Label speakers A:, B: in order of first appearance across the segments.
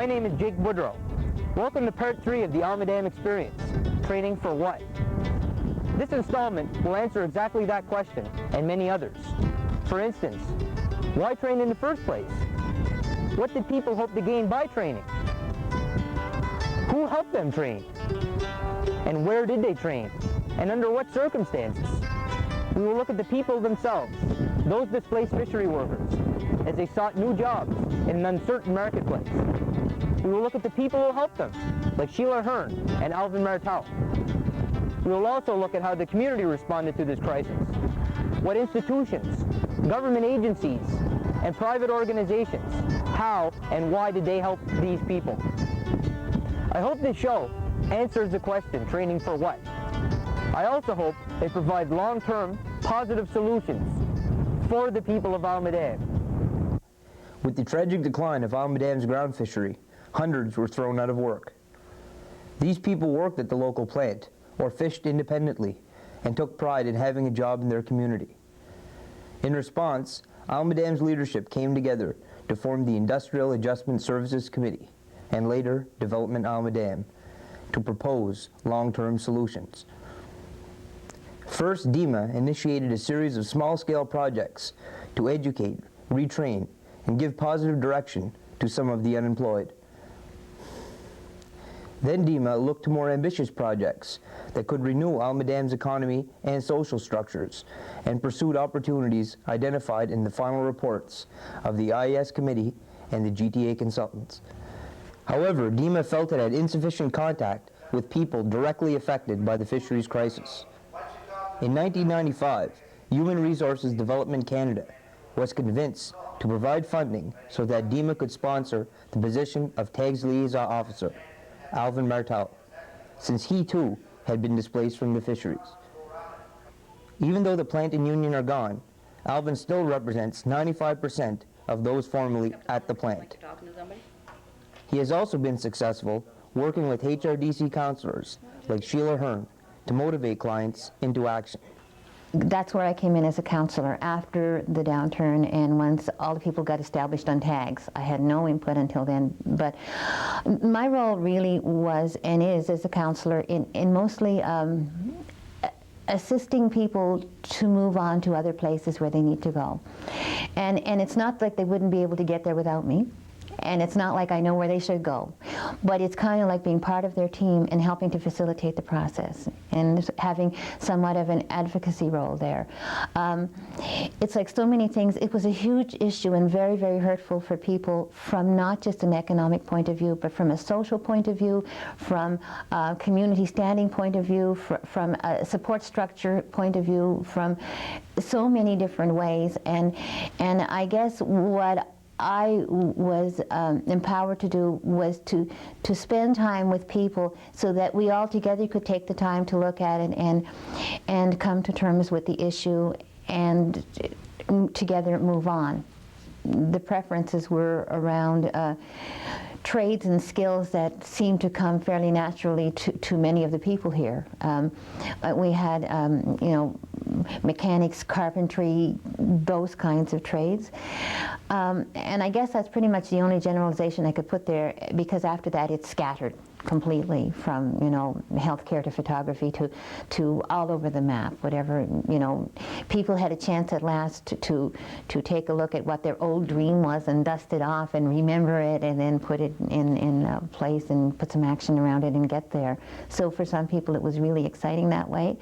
A: My name is Jake Boudrot. Welcome to part 3 of the Alma-Dam Experience, Training for What? This installment will answer exactly that question and many others. For instance, why train in the first place? What did people hope to gain by training? Who helped them train? And where did they train? And under what circumstances? We will look at the people themselves, those displaced fishery workers, as they sought new jobs in an uncertain marketplace. We will look at the people who helped them, like Sheila Hearn and Alvin Martel. We will also look at how the community responded to this crisis. What institutions, government agencies, and private organizations, how and why did they help these people? I hope this show answers the question, training for what? I also hope they provide long-term, positive solutions for the people of Alma-Dam.
B: With the tragic decline of Alma-Dam's ground fishery, hundreds were thrown out of work. These people worked at the local plant or fished independently and took pride in having a job in their community. In response, Alma-Dam's leadership came together to form the Industrial Adjustment Services Committee and later Development Alma-Dam to propose long-term solutions. First, DEMA initiated a series of small-scale projects to educate, retrain, and give positive direction to some of the unemployed. Then DEMA looked to more ambitious projects that could renew Alma-Dam's economy and social structures and pursued opportunities identified in the final reports of the IES Committee and the GTA consultants. However, DEMA felt it had insufficient contact with people directly affected by the fisheries crisis. In 1995, Human Resources Development Canada was convinced to provide funding so that DEMA could sponsor the position of TAG's liaison officer, Alvin Martel, since he too had been displaced from the fisheries. Even though the plant and union are gone, Alvin still represents 95% of those formerly at the plant. He has also been successful working with HRDC counselors like Sheila Hearn to motivate clients into action.
C: That's where I came in as a counselor after the downturn, and once all the people got established on tags. I had no input until then, but my role really was and is as a counselor in mostly assisting people to move on to other places where they need to go. And it's not like they wouldn't be able to get there without me. And it's not like I know where they should go, but it's kind of like being part of their team and helping to facilitate the process and having somewhat of an advocacy role there. It's like so many things. It was a huge issue and very, very hurtful for people from not just an economic point of view, but from a social point of view, from a community standing point of view, from a support structure point of view, from so many different ways. And I guess what I was empowered to do was to spend time with people so that we all together could take the time to look at it and come to terms with the issue and together move on. The preferences were around trades and skills that seemed to come fairly naturally to many of the people here. We had, you know, mechanics, carpentry, those kinds of trades. And I guess that's pretty much the only generalization I could put there, because after that it's scattered completely from, you know, healthcare to photography to all over the map, whatever, you know. People had a chance at last to take a look at what their old dream was and dust it off and remember it and then put it in place and put some action around it and get there. So for some people it was really exciting that way.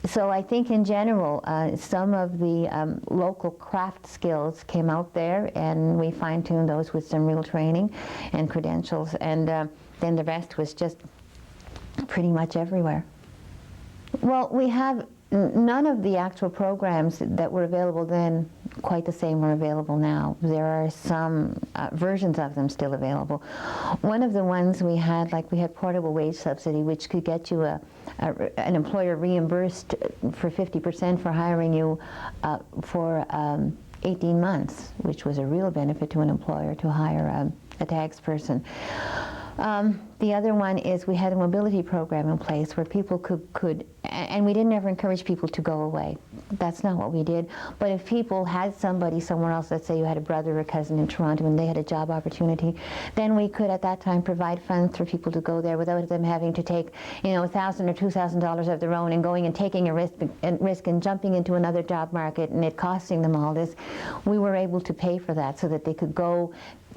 C: So I think in general, some of the local craft skills came out there, and we fine-tuned those with some real training and credentials, and then the rest was just pretty much everywhere. Well, we have none of the actual programs that were available then quite the same are available now. There are some versions of them still available. One of the ones we had, like we had portable wage subsidy, which could get you an employer reimbursed for 50% for hiring you for 18 months, which was a real benefit to an employer to hire a tax person. The other one is we had a mobility program in place where people could and we didn't ever encourage people to go away. That's not what we did. But if people had somebody somewhere else, let's say you had a brother or cousin in Toronto and they had a job opportunity, then we could at that time provide funds for people to go there without them having to take, you know, $1,000 or $2,000 of their own and going and taking a risk and jumping into another job market and it costing them all this. We were able to pay for that so that they could go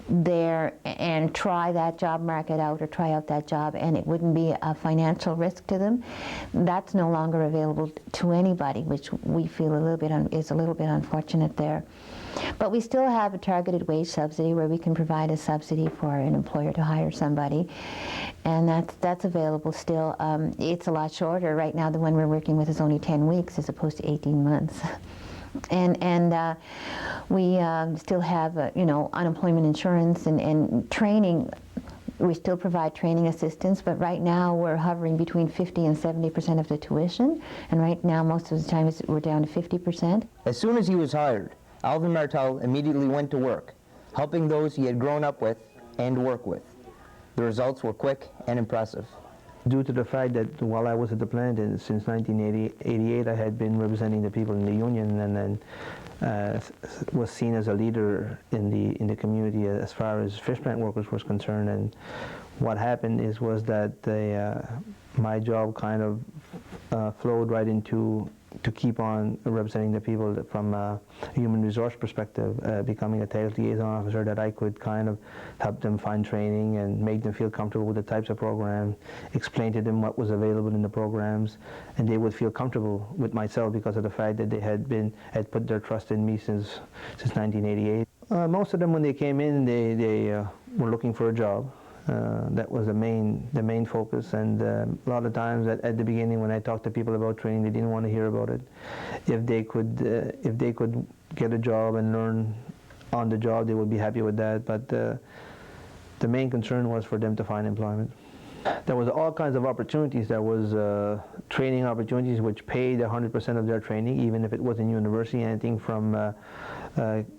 C: there and try that job market out or try out that job, and it wouldn't be a financial risk to them. That's no longer available to anybody, which we feel is a little bit unfortunate there. But we still have a targeted wage subsidy where we can provide a subsidy for an employer to hire somebody, and that's available still. It's a lot shorter. Right now the one we're working with is only 10 weeks as opposed to 18 months. And we still have, you know, unemployment insurance and training. We still provide training assistance, but right now we're hovering between 50 and 70% of the tuition, and right now most of the time we're down to 50%.
B: As soon as he was hired, Alvin Martel immediately went to work, helping those he had grown up with and work with. The results were quick and impressive.
D: Due to the fact that while I was at the plant since 1988, I had been representing the people in the union, and then was seen as a leader in the community as far as fish plant workers was concerned. And what happened was that my job kind of flowed right into to keep on representing the people from a human resource perspective, becoming a technical liaison officer, that I could kind of help them find training and make them feel comfortable with the types of programs, explain to them what was available in the programs, and they would feel comfortable with myself because of the fact that they had put their trust in me since 1988. Most of them, when they came in, they were looking for a job. That was the main focus, and a lot of times at the beginning when I talked to people about training, they didn't want to hear about it. If they could get a job and learn on the job, they would be happy with that, but the main concern was for them to find employment. There was all kinds of opportunities. There was training opportunities which paid 100% of their training, even if it was in university, anything from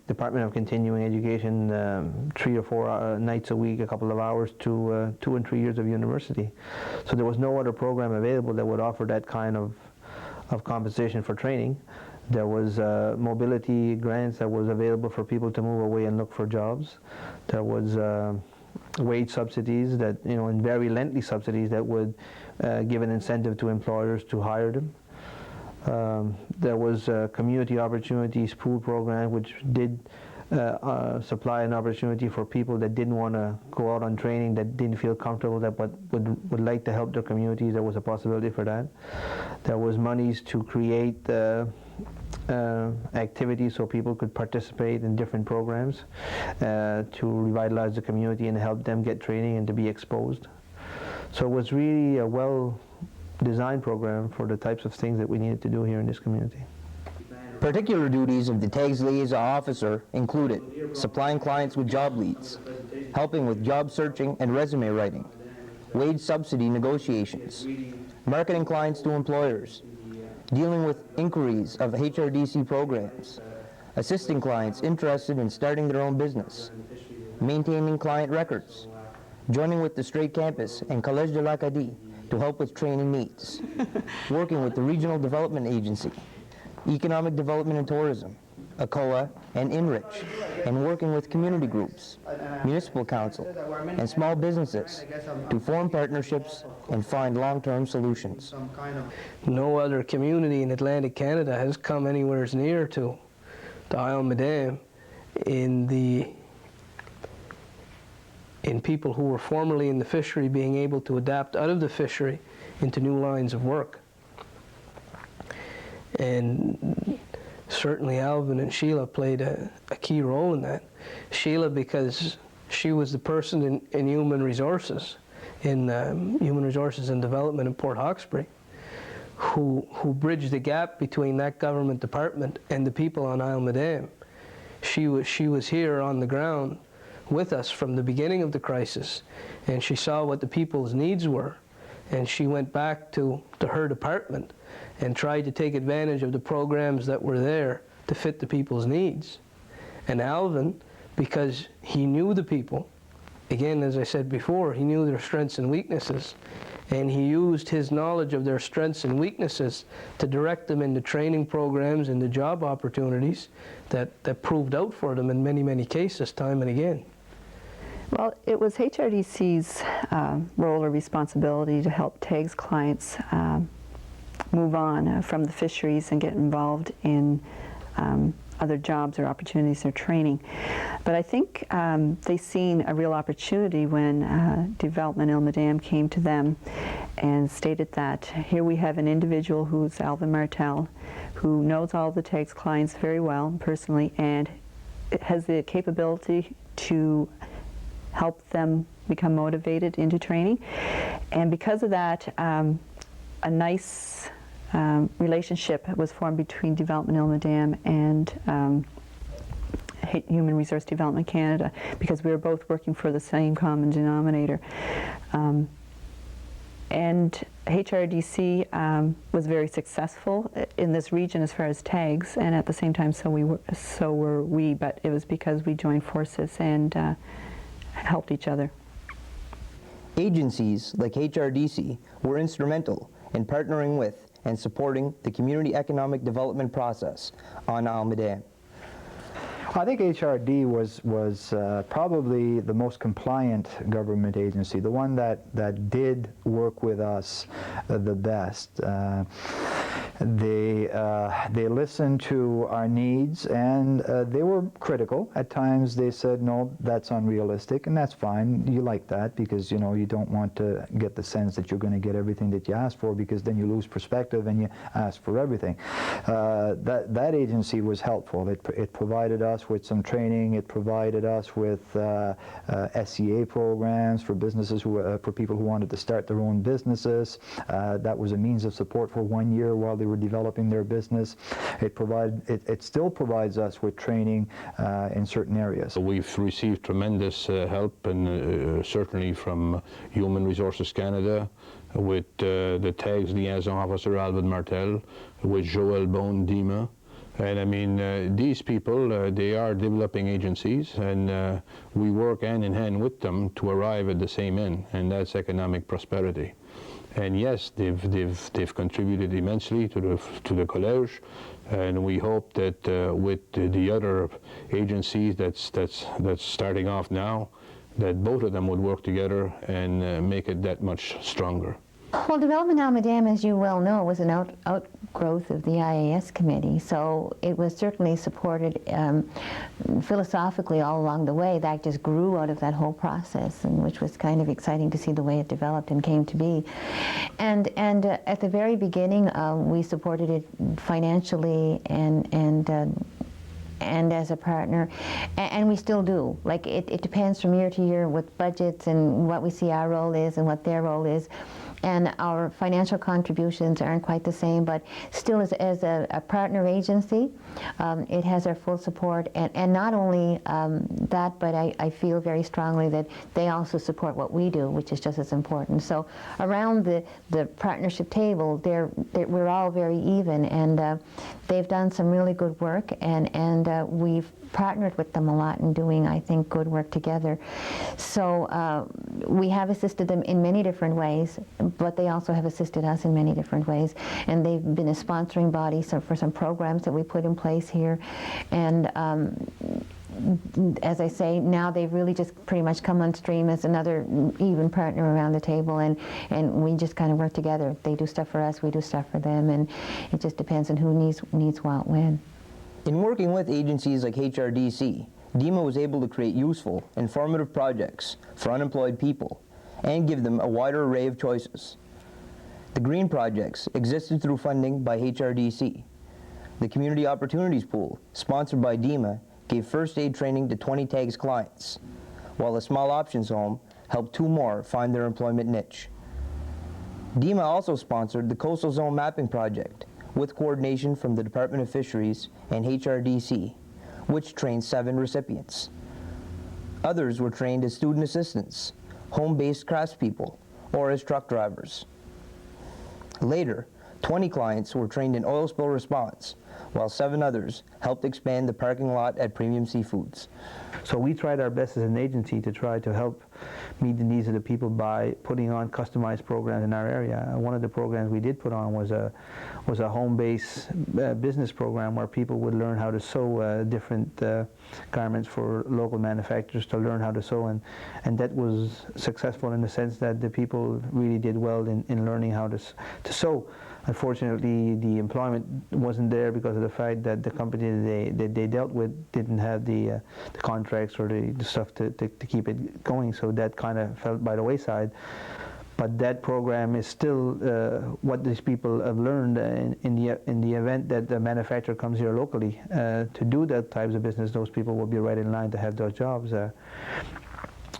D: Department of Continuing Education, 3 or 4 nights a week, a couple of hours, to 2 and 3 years of university. So there was no other program available that would offer that kind of compensation for training. There was mobility grants that was available for people to move away and look for jobs. There was wage subsidies that, you know, and very lengthy subsidies that would give an incentive to employers to hire them. There was a community opportunities pool program which did supply an opportunity for people that didn't want to go out on training, that didn't feel comfortable, that would like to help their communities. There was a possibility for that. There was monies to create activities so people could participate in different programs to revitalize the community and help them get training and to be exposed. So it was really a well-designed program for the types of things that we needed to do here in this community.
B: Particular duties of the TAGS liaison officer included supplying clients with job leads, helping with job searching and resume writing, wage subsidy negotiations, marketing clients to employers, dealing with inquiries of HRDC programs, assisting clients interested in starting their own business, maintaining client records, joining with the Strait Campus and Collège de l'Acadie to help with training needs, working with the Regional Development Agency, Economic Development and Tourism, ACOA, and Enrich, and working with community groups, municipal council, and small businesses to form partnerships and find long-term solutions.
E: No other community in Atlantic Canada has come anywhere near to Isle Madame in people who were formerly in the fishery being able to adapt out of the fishery into new lines of work. And certainly Alvin and Sheila played a key role in that. Sheila, because she was the person in human resources and development in Port Hawkesbury who bridged the gap between that government department and the people on Isle Madame. She was here on the ground with us from the beginning of the crisis, and she saw what the people's needs were, and she went back to her department and tried to take advantage of the programs that were there to fit the people's needs. And Alvin, because he knew the people, again, as I said before, he knew their strengths and weaknesses, and he used his knowledge of their strengths and weaknesses to direct them into training programs and the job opportunities that proved out for them in many, many cases, time and again.
F: Well, it was HRDC's role or responsibility to help TAG's clients move on from the fisheries and get involved in other jobs or opportunities or training. But I think they seen a real opportunity when Development Ilmadam came to them and stated that here we have an individual who's Alvin Martel, who knows all the TAG's clients very well personally and has the capability to help them become motivated into training. And because of that, a nice relationship was formed between Development Ilmadam and Human Resource Development Canada, because we were both working for the same common denominator. And HRDC was very successful in this region as far as tags, and at the same time so were we, but it was because we joined forces and helped each other.
B: Agencies like HRDC were instrumental in partnering with and supporting the community economic development process on Almadam.
G: I think HRD was probably the most compliant government agency, the one that did work with us the best. They listened to our needs, and they were critical. At times they said, no, that's unrealistic, and that's fine. You like that because, you know, you don't want to get the sense that you're going to get everything that you ask for, because then you lose perspective and you ask for everything. That agency was helpful. It provided us with some training. It provided us with SEA programs for businesses for people who wanted to start their own businesses. That was a means of support for 1 year while they were developing their business. It still provides us with training in certain areas.
H: We've received tremendous help, and certainly from Human Resources Canada, with the TAG's liaison officer Alvin Martel, with Joël Bone-Dima. And I mean, these people, they are developing agencies, and we work hand in hand with them to arrive at the same end, and that's economic prosperity. And yes, they've contributed immensely to the college, and we hope that with the other agencies that's starting off now, that both of them would work together and make it that much stronger.
C: Well, Development Almadam, as you well know, was an outgrowth of the IAS committee, so it was certainly supported philosophically all along the way. That just grew out of that whole process, and which was kind of exciting to see the way it developed and came to be. And at the very beginning, we supported it financially and as a partner, and we still do. Like, it depends from year to year with budgets and what we see our role is and what their role is. And our financial contributions aren't quite the same, but still as a partner agency, it has our full support. And not only that, but I feel very strongly that they also support what we do, which is just as important. So around the partnership table, we're all very even, and they've done some really good work, and we've partnered with them a lot in doing, I think, good work together. So we have assisted them in many different ways, but they also have assisted us in many different ways. And they've been a sponsoring body for some programs that we put in place here. And as I say, now they've really just pretty much come on stream as another even partner around the table, and we just kind of work together. They do stuff for us, we do stuff for them, and it just depends on who needs what when.
B: In working with agencies like HRDC, DEMA was able to create useful, informative projects for unemployed people and give them a wider array of choices. The green projects existed through funding by HRDC. The Community Opportunities Pool, sponsored by DEMA, gave first aid training to 20 TAG's clients, while the Small Options Home helped 2 more find their employment niche. DEMA also sponsored the Coastal Zone Mapping Project, with coordination from the Department of Fisheries and HRDC, which trained 7 recipients. Others were trained as student assistants, home-based craftspeople, or as truck drivers. Later, 20 clients were trained in oil spill response, while 7 others helped expand the parking lot at Premium Seafoods.
D: So we tried our best as an agency to try to help meet the needs of the people by putting on customized programs in our area. One of the programs we did put on was a home-based business program where people would learn how to sew different garments for local manufacturers to learn how to sew, and that was successful in the sense that the people really did well in learning how to sew. Unfortunately, the employment wasn't there because of the fact that the company that they dealt with didn't have the contracts or the stuff to keep it going, so that kind of fell by the wayside. But that program is still what these people have learned in the event that the manufacturer comes here locally to do that types of business. Those people will be right in line to have those jobs.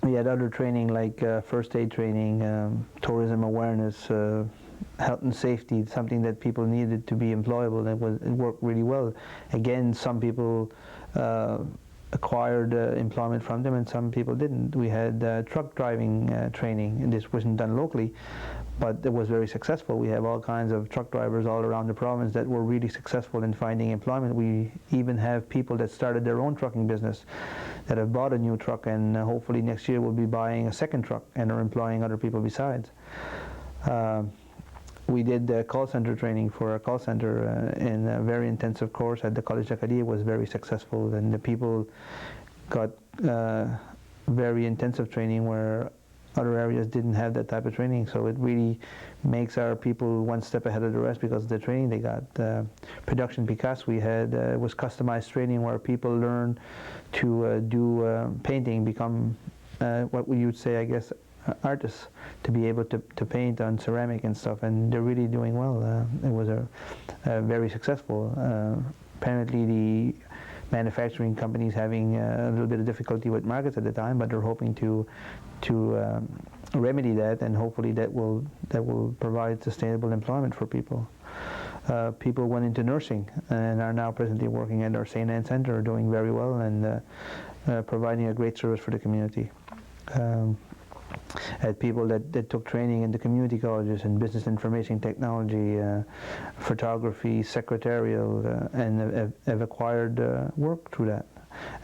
D: We had other training like first aid training, tourism awareness, health and safety, something that people needed to be employable, and it worked really well. Again, some people acquired employment from them and some people didn't. We had truck driving training, and this wasn't done locally, but it was very successful. We have all kinds of truck drivers all around the province that were really successful in finding employment. We even have people that started their own trucking business that have bought a new truck, and hopefully next year will be buying a second truck and are employing other people besides. We did call center training for a call center in a very intensive course at the College d'Acadie. It was very successful, and the people got very intensive training where other areas didn't have that type of training. So it really makes our people one step ahead of the rest because of the training they got. Production Picasso we had was customized training where people learn to do painting, become what we would say, I guess, artists, to be able to paint on ceramic and stuff, and they're really doing well. It was a very successful. Apparently the manufacturing companies having a little bit of difficulty with markets at the time, but they're hoping to remedy that, and hopefully that will provide sustainable employment for people. People went into nursing and are now presently working at our St. Anne Centre, doing very well and providing a great service for the community. Had people that took training in the community colleges in business information technology, photography, secretarial, and have acquired work through that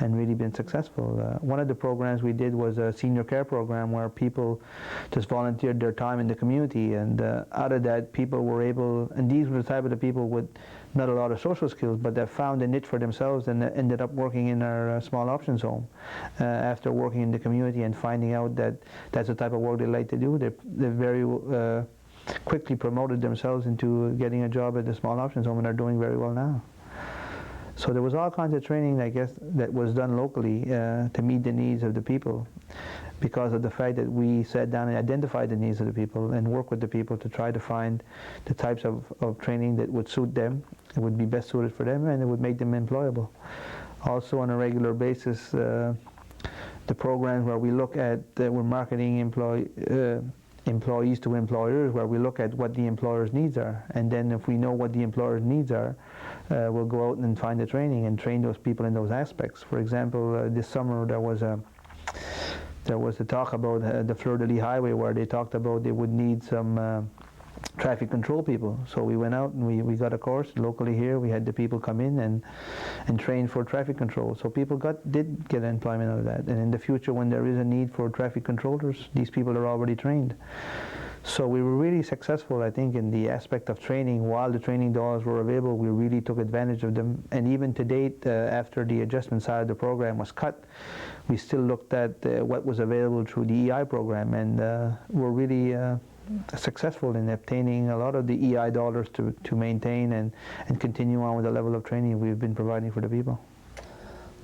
D: and really been successful. One of the programs we did was a senior care program where people just volunteered their time in the community, and out of that people were able, and these were the type of the people with not a lot of social skills, but they found a niche for themselves and ended up working in our small options home after working in the community and finding out that that's the type of work they like to do. They very quickly promoted themselves into getting a job at the small options home and are doing very well now. So there was all kinds of training, I guess, that was done locally to meet the needs of the people, because of the fact that we sat down and identified the needs of the people and worked with the people to try to find the types of training that would suit them, it would be best suited for them, and it would make them employable. Also on a regular basis, the programs where we look at, we're marketing employees to employers, where we look at what the employer's needs are, and then if we know what the employer's needs are, we'll go out and find the training and train those people in those aspects. For example, this summer there was a talk about the Fleur-de-Lis Highway where they talked about they would need some traffic control people. So we went out and we got a course locally here. We had the people come in and train for traffic control. So people did get employment out of that. And in the future, when there is a need for traffic controllers, these people are already trained. So we were really successful, I think, in the aspect of training. While the training dollars were available, we really took advantage of them. And even to date, after the adjustment side of the program was cut, we still looked at what was available through the EI program, and we're really successful in obtaining a lot of the EI dollars to maintain and continue on with the level of training we've been providing for the people.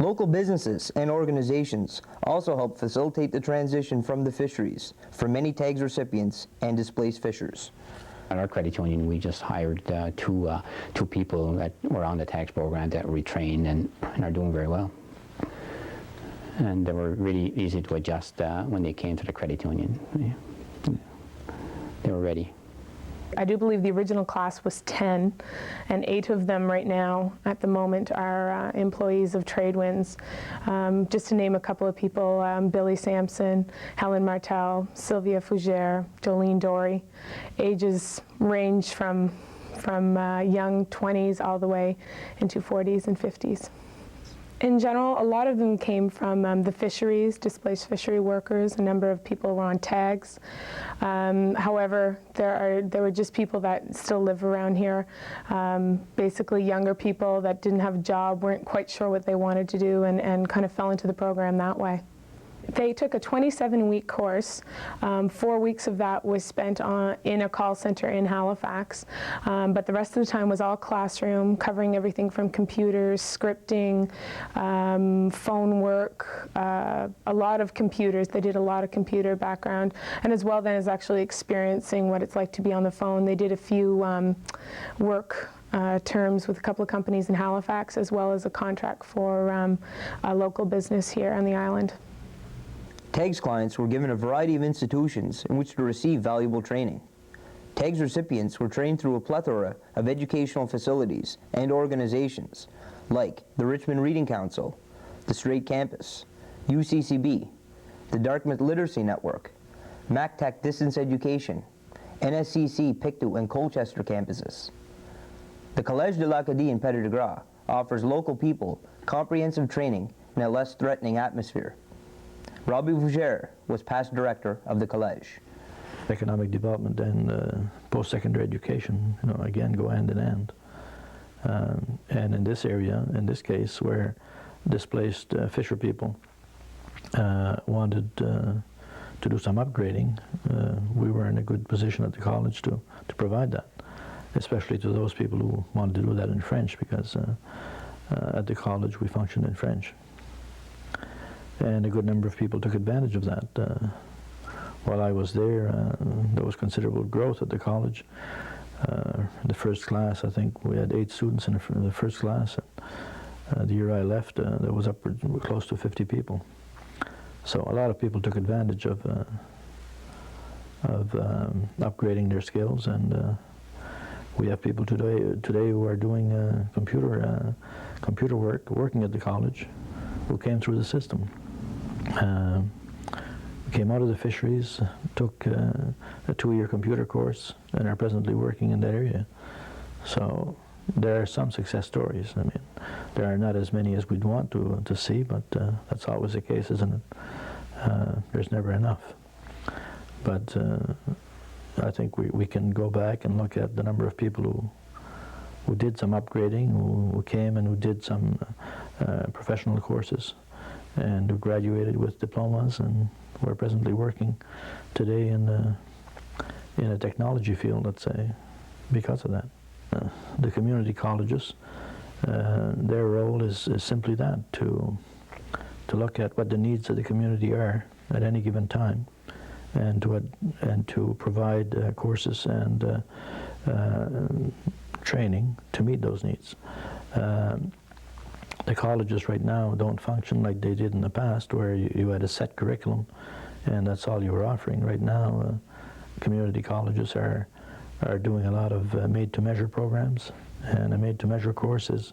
B: Local businesses and organizations also help facilitate the transition from the fisheries for many TAGS recipients and displaced fishers.
I: At our credit union, we just hired two people that were on the TAGS program that we trained and are doing very well. And they were really easy to adjust when they came to the credit union. They were ready.
J: I do believe the original class was 10, and 8 of them right now at the moment are employees of Tradewinds. Just to name a couple of people, Billy Sampson, Helen Martel, Sylvia Fougere, Jolene Dory. Ages range from from young 20s all the way into 40s and 50s. In general, a lot of them came from the fisheries, displaced fishery workers. A number of people were on tags. However, there were just people that still live around here. Basically younger people that didn't have a job, weren't quite sure what they wanted to do, and kind of fell into the program that way. They took a 27-week course. 4 weeks of that was spent in a call center in Halifax, but the rest of the time was all classroom, covering everything from computers, scripting, phone work, a lot of computers. They did a lot of computer background, and as well then as actually experiencing what it's like to be on the phone. They did a few work terms with a couple of companies in Halifax, as well as a contract for a local business here on the island.
B: TAGS clients were given a variety of institutions in which to receive valuable training. TAGS recipients were trained through a plethora of educational facilities and organizations like the Richmond Reading Council, the Straight Campus, UCCB, the Dartmouth Literacy Network, MacTech Distance Education, NSCC Pictou and Colchester campuses. The Collège de l'Acadie in Petit de Gras offers local people comprehensive training in a less threatening atmosphere. Robbie Fougere was past director of the college.
D: Economic development and post-secondary education, again, go hand in hand. And in this area, in this case, where displaced fisher people wanted to do some upgrading, we were in a good position at the college to provide that, especially to those people who wanted to do that in French, because at the college we functioned in French. And a good number of people took advantage of that. While I was there was considerable growth at the college. The first class, I think we had 8 students in the first class. The year I left, there was close to 50 people. So a lot of people took advantage of upgrading their skills, and we have people today who are doing computer work, working at the college, who came through the system. Came out of the fisheries, took a 2-year computer course, and are presently working in that area. So there are some success stories. I mean, there are not as many as we'd want to see, but that's always the case, isn't it? There's never enough. But I think we can go back and look at the number of people who did some upgrading, who came and who did some professional courses, and who graduated with diplomas, and we're presently working today in a technology field, let's say, because of that. The community colleges, their role is simply that, to look at what the needs of the community are at any given time, and to provide courses and training to meet those needs. The colleges right now don't function like they did in the past, where you had a set curriculum and that's all you were offering. Right now, community colleges are doing a lot of made-to-measure programs, and a made-to-measure course is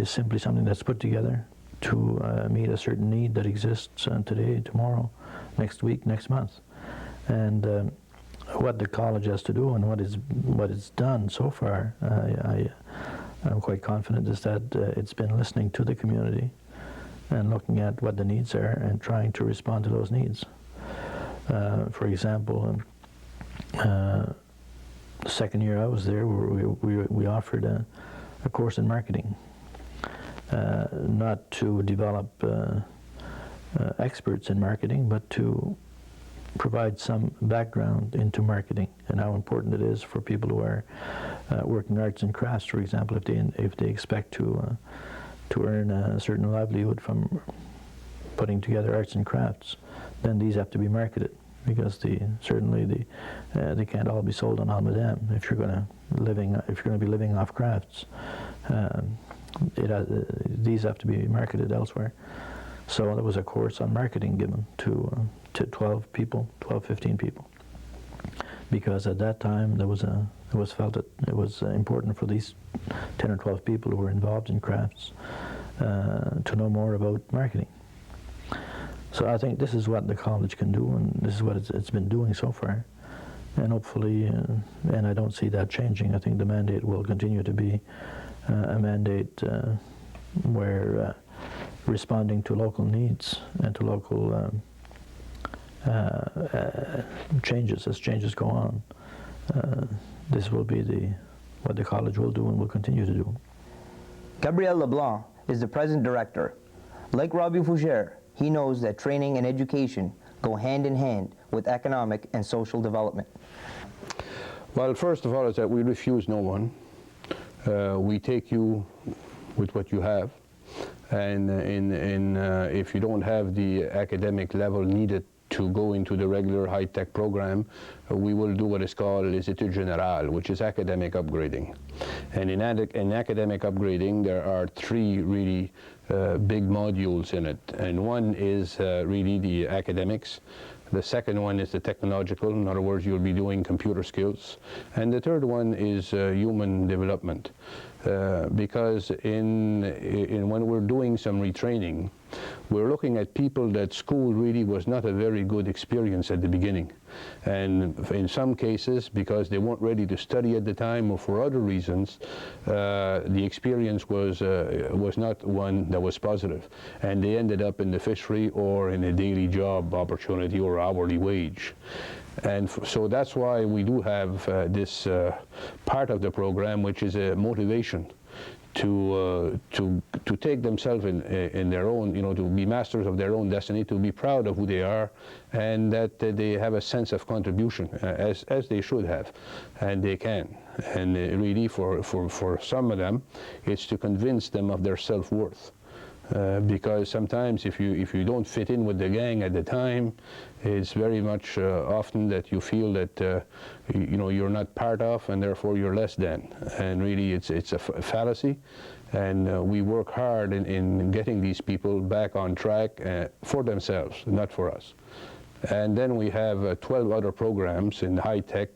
D: simply something that's put together to meet a certain need that exists today, tomorrow, next week, next month. And what the college has to do, and what it's done so far, I'm quite confident, is that it's been listening to the community and looking at what the needs are and trying to respond to those needs. For example, the second year I was there, we offered a course in marketing, not to develop experts in marketing, but to provide some background into marketing and how important it is for people who are working arts and crafts, for example, if they expect to earn a certain livelihood from putting together arts and crafts, then these have to be marketed, because certainly they can't all be sold on Almadam if you're going to be living off crafts. These have to be marketed elsewhere. So there was a course on marketing given to 12 people, 15 people, because at that time it was felt that it was important for these 10 or 12 people who were involved in crafts to know more about marketing. So I think this is what the college can do, and this is what it's been doing so far. and hopefully, and I don't see that changing. I think the mandate will continue to be a mandate where responding to local needs and to local changes, as changes go on, this will be what the college will do and will continue to do.
B: Gabriel Leblanc is the present director. Like Robbie Fougere, he knows that training and education go hand in hand with economic and social development.
H: Well, first of all, is that we refuse no one. We take you with what you have, and if you don't have the academic level needed to go into the regular high-tech program, we will do what is called les études générales, which is academic upgrading. And in academic upgrading, there are three really big modules in it. And one is really the academics. The second one is the technological. In other words, you'll be doing computer skills. And the third one is human development. Because when we're doing some retraining, we're looking at people that school really was not a very good experience at the beginning. And in some cases, because they weren't ready to study at the time or for other reasons, the experience was not one that was positive. And they ended up in the fishery or in a daily job opportunity or hourly wage. And so that's why we do have this part of the program, which is a motivation to take themselves in their own, to be masters of their own destiny, to be proud of who they are, and that they have a sense of contribution, as they should have, and they can. And really, for some of them, it's to convince them of their self-worth. Because sometimes if you don't fit in with the gang at the time, it's very much often that you feel that you're not part of, and therefore you're less than. And really it's a fallacy, and we work hard in getting these people back on track for themselves, not for us. And then we have 12 other programs in high-tech,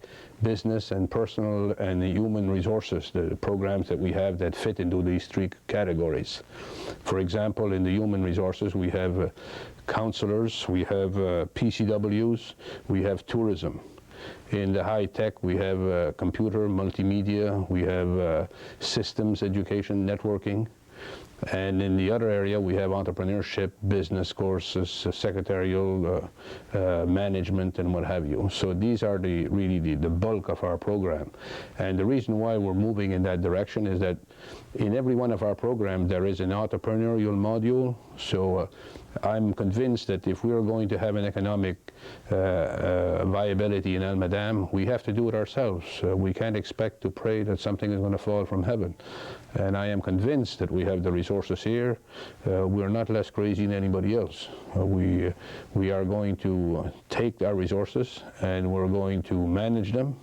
H: business and personal and human resources, the programs that we have that fit into these three categories. For example, in the human resources, we have counselors, we have PCWs, we have tourism. In the high-tech, we have computer, multimedia, we have systems education, networking. And in the other area, we have entrepreneurship, business courses, secretarial, management, and what have you. So these are really the bulk of our program. And the reason why we're moving in that direction is that in every one of our programs, there is an entrepreneurial module. So I'm convinced that if we're going to have an economic viability in Almadam, we have to do it ourselves. We can't expect to pray that something is going to fall from heaven. And I am convinced that we have the resources here. We're not less crazy than anybody else. We are going to take our resources and we're going to manage them,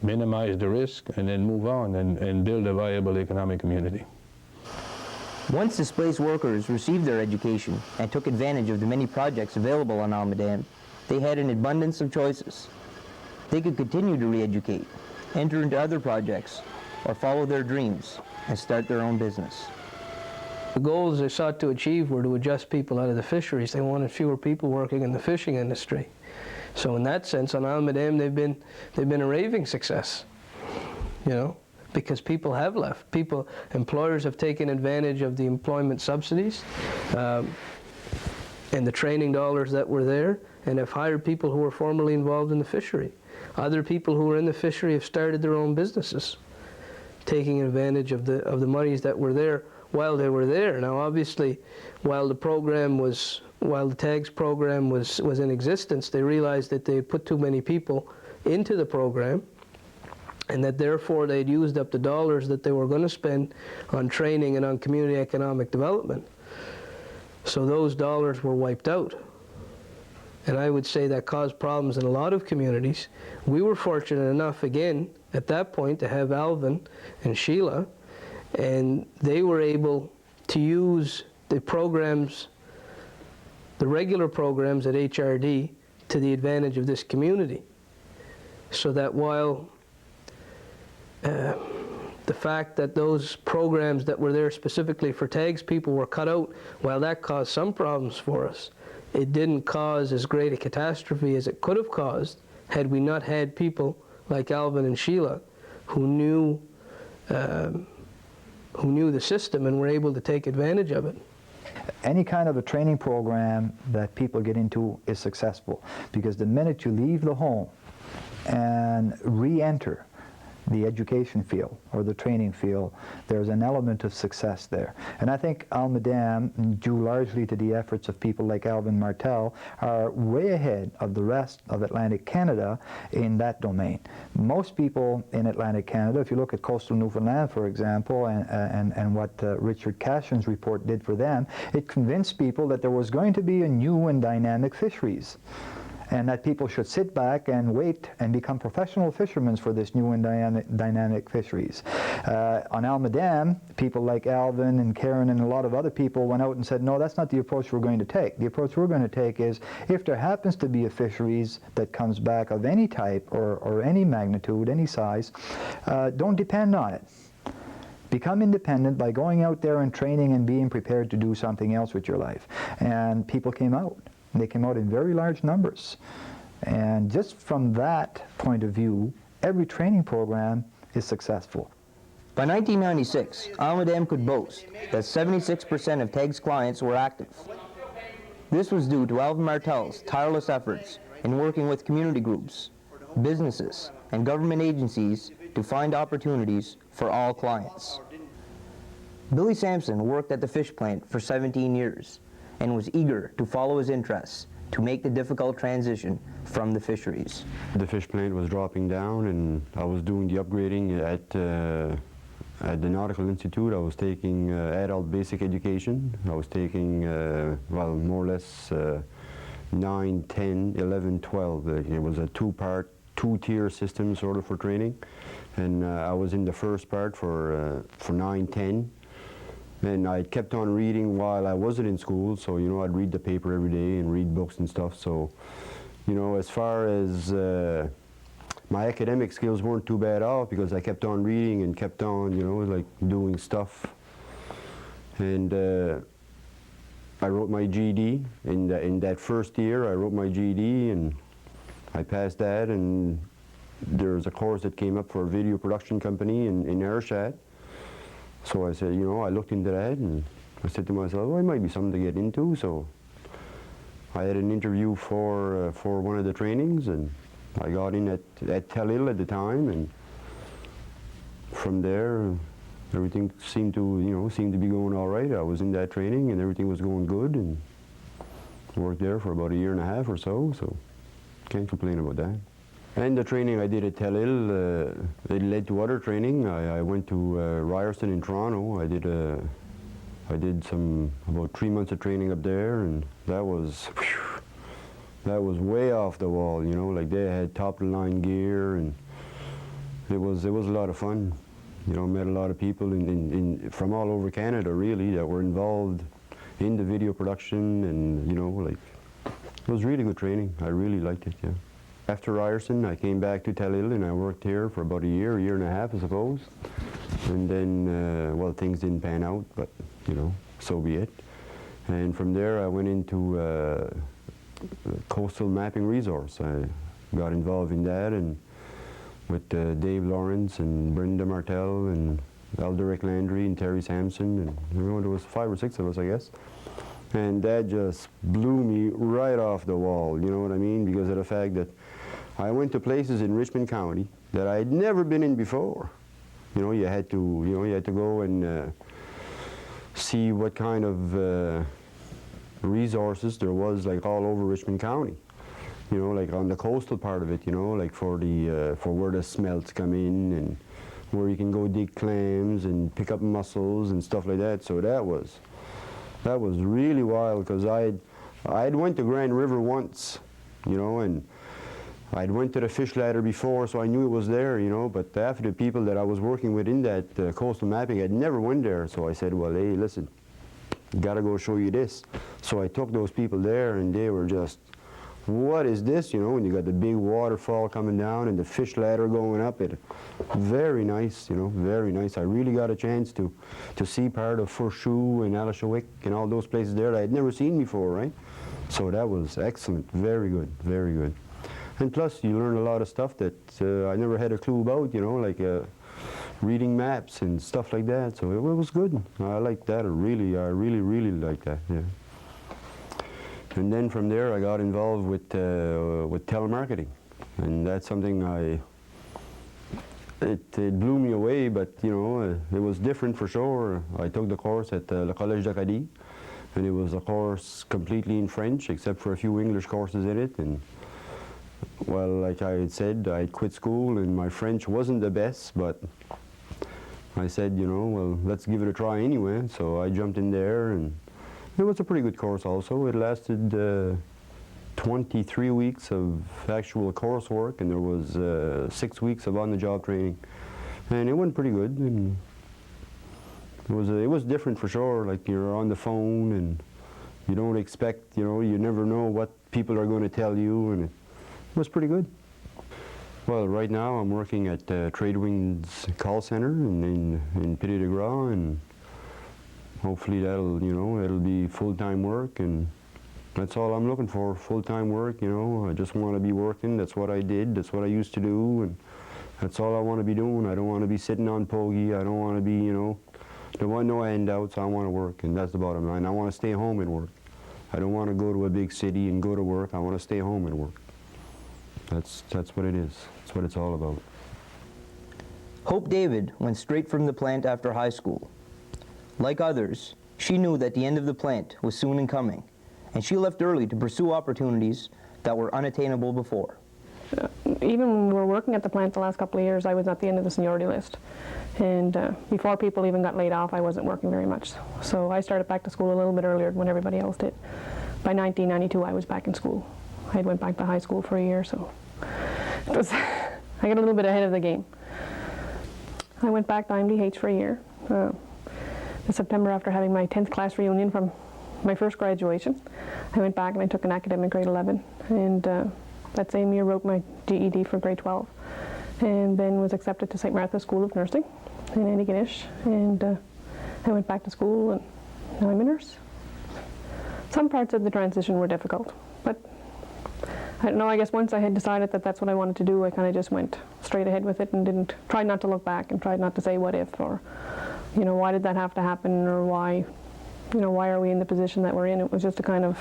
H: minimize the risk, and then move on and build a viable economic community.
B: Once displaced workers received their education and took advantage of the many projects available on Almadam, they had an abundance of choices. They could continue to re-educate, enter into other projects, or follow their dreams and start their own business.
E: The goals they sought to achieve were to adjust people out of the fisheries. They wanted fewer people working in the fishing industry. So in that sense, on Almadam, they've been a raving success, because people have left. Employers have taken advantage of the employment subsidies and the training dollars that were there, and have hired people who were formerly involved in the fishery. Other people who were in the fishery have started their own businesses, taking advantage of the monies that were there while they were there. Now, obviously, while the TAGS program was in existence, they realized that they had put too many people into the program, and that therefore they'd used up the dollars that they were going to spend on training and on community economic development. So those dollars were wiped out. And I would say that caused problems in a lot of communities. We were fortunate enough, again, at that point, to have Alvin and Sheila, and they were able to use the programs, the regular programs at HRD, to the advantage of this community. So that while the fact that those programs that were there specifically for TAGS people were cut out, while that caused some problems for us, it didn't cause as great a catastrophe as it could have caused had we not had people like Alvin and Sheila who knew the system and were able to take advantage of it.
G: Any kind of a training program that people get into is successful, because the minute you leave the home and re-enter the education field or the training field, there's an element of success there. And I think Almadam, due largely to the efforts of people like Alvin Martel, are way ahead of the rest of Atlantic Canada in that domain. Most people in Atlantic Canada, if you look at coastal Newfoundland, for example, and what Richard Cashin's report did for them, it convinced people that there was going to be a new and dynamic fisheries, and that people should sit back and wait and become professional fishermen for this new and dynamic fisheries. On Almadam, people like Alvin and Karen and a lot of other people went out and said, no, that's not the approach we're going to take. The approach we're going to take is, if there happens to be a fisheries that comes back of any type or any magnitude, any size, don't depend on it. Become independent by going out there and training and being prepared to do something else with your life. And people came out. They came out in very large numbers. And just from that point of view, every training program is successful.
B: By 1996, Almadam could boast that 76% of TAG's clients were active. This was due to Alvin Martel's tireless efforts in working with community groups, businesses, and government agencies to find opportunities for all clients. Billy Sampson worked at the fish plant for 17 years and was eager to follow his interests to make the difficult transition from the fisheries.
K: The fish plant was dropping down, and I was doing the upgrading at the Nautical Institute. I was taking adult basic education. I was taking, well, more or less 9, 10, 11, 12. It was a two-tier system sort of for training. And I was in the first part for 9, 10. And I kept on reading while I wasn't in school, so, you know, I'd read the paper every day and read books and stuff. So, you know, as far as my academic skills weren't too bad off, because I kept on reading and kept on, you know, like doing stuff. And I wrote my GED. In that first year, I wrote my GED, and I passed that. And there's a course that came up for a video production company in Ayrshire. So I said, you know, I looked into that, and I said to myself, well, it might be something to get into. So I had an interview for one of the trainings, and I got in at Tel at the time, and from there, everything seemed to be going all right. I was in that training, and everything was going good, and worked there for about 1.5 years or so can't complain about that. And the training I did at Tel it led to other training. I went to Ryerson in Toronto. I did about 3 months of training up there, and that was way off the wall. You know, like they had top of the line gear, and it was a lot of fun. You know, met a lot of people from all over Canada, really, that were involved in the video production, and, you know, like, it was really good training. I really liked it, yeah. After Ryerson, I came back to Tel and I worked here for about 1 year, 1.5 years, I suppose. And then, well, things didn't pan out, but, you know, so be it. And from there, I went into coastal mapping resource. I got involved in that, and with Dave Lawrence and Brenda Martel and Elderick Landry and Terry Sampson, and you know, there was 5 or 6 of us, I guess. And that just blew me right off the wall, you know what I mean? Because of the fact that I went to places in Richmond County that I had never been in before. You know, you had to go and see what kind of resources there was, like, all over Richmond County. You know, like on the coastal part of it, you know, like for where the smelts come in, and where you can go dig clams and pick up mussels and stuff like that. So that was really wild, because I'd went to Grand River once, you know, and I'd went to the fish ladder before, so I knew it was there, you know, but after the people that I was working with in that coastal mapping, I'd never went there. So I said, well, hey, listen, gotta go show you this. So I took those people there, and they were just, what is this, you know, and you got the big waterfall coming down and the fish ladder going up. Very nice, you know, very nice. I really got a chance to see part of Furshu and Alashawick and all those places there that I had never seen before, right? So that was excellent, very good, very good. And plus, you learn a lot of stuff that I never had a clue about, you know, like reading maps and stuff like that. So it was good. I like that. I really like that. Yeah. And then from there, I got involved with telemarketing, and that's something it blew me away. But you know, it was different for sure. I took the course at Le Collège d'Acadie, and it was a course completely in French, except for a few English courses in it. And well, like I had said, I quit school, and my French wasn't the best, but I said, you know, well, let's give it a try anyway. So I jumped in there, and it was a pretty good course also. It lasted 23 weeks of actual coursework, and there was 6 weeks of on-the-job training. And it went pretty good. And it was different for sure. Like, you're on the phone, and you don't expect, you know, you never know what people are going to tell you, and it was pretty good. Well, right now I'm working at Tradewind's call center in Petit de Gras, and hopefully that'll, you know, it'll be full-time work, and that's all I'm looking for, full-time work, you know. I just want to be working. That's what I did. That's what I used to do, and that's all I want to be doing. I don't want to be sitting on pogey. I don't want to be, you know, don't want no handouts. I want to work, and that's the bottom line. I want to stay home and work. I don't want to go to a big city and go to work. I want to stay home and work. That's what it is. That's what it's all about.
B: Hope David went straight from the plant after high school. Like others, she knew that the end of the plant was soon in coming, and she left early to pursue opportunities that were unattainable before.
J: Even when we were working at the plant the last couple of years, I was at the end of the seniority list. And before people even got laid off, I wasn't working very much. So I started back to school a little bit earlier than everybody else did. By 1992, I was back in school. I went back to high school for a year, so it was, I got a little bit ahead of the game. I went back to IMDH for a year. In September, after having my 10th class reunion from my first graduation, I went back and I took an academic grade 11, and that same year wrote my GED for grade 12, and then was accepted to St. Martha's School of Nursing in Antigonish, and I went back to school, and now I'm a nurse. Some parts of the transition were difficult, but I don't know, I guess once I had decided that that's what I wanted to do, I kind of just went straight ahead with it and tried not to look back and tried not to say what if, or, you know, why did that have to happen, or why, you know, why are we in the position that we're in. It was just a kind of,